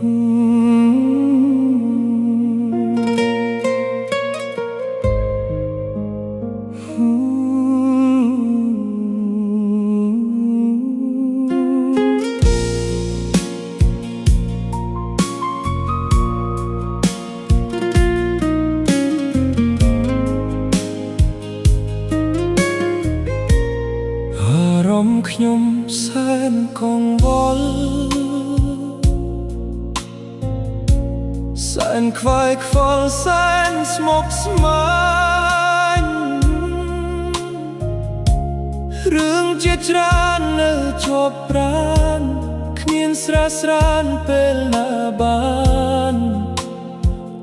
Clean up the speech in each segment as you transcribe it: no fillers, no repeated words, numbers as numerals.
ខ្ញុំសែនកង្វល់សែនខ្វាយខ្វល់សែនស្មុគស្មាញរឿងជាច្រើននៅជាប់ប្រាណគ្មានស្រាស្រានពេលណាបាន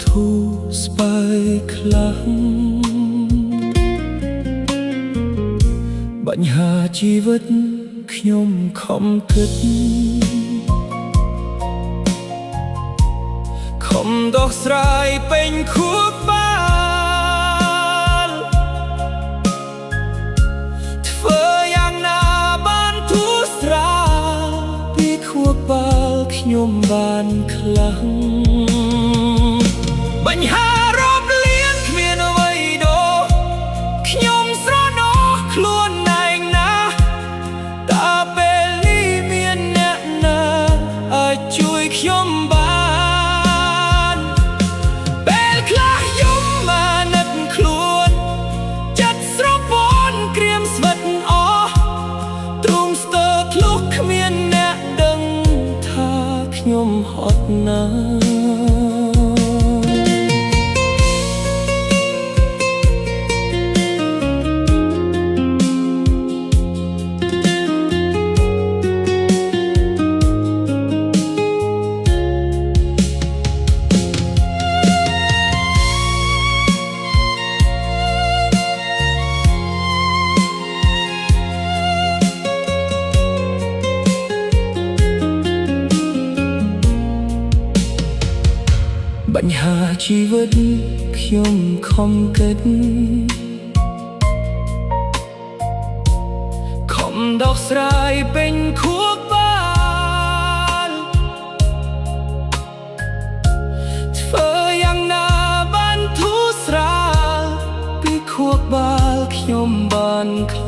ធូរស្បើយខ្លាំងបញ្ហាជីវិតខ្ញុំខំគិតខំដោះស្រាយពេញខួរក្បាលធ្វើយ៉ាងណាបានធូរស្រាលពីខួរក្បាលខ្ញុំបានខ្លាំងបញ្ហារាប់លានគ្មានអ្វីដូរខ្ញុំស្រណោះខ្លួនខ្ញុំបានពេលខ្លះយំមកនឹកខ្លួនចិត្តស្រពោនក្រៀមស្វិតអស់ទ្រូងស្ទើរធ្លុះគ្មានអ្នកដឹងថាខ្ញុំហត់ណាស់បញ្ហាជីវិតខ្ញុំខំគិតខំដោះស្រាយពេញខួរក្បាលធ្វើយ៉ាងណាបានធូរស្រាលពីខួរក្បាលខ្ញុំបានខ្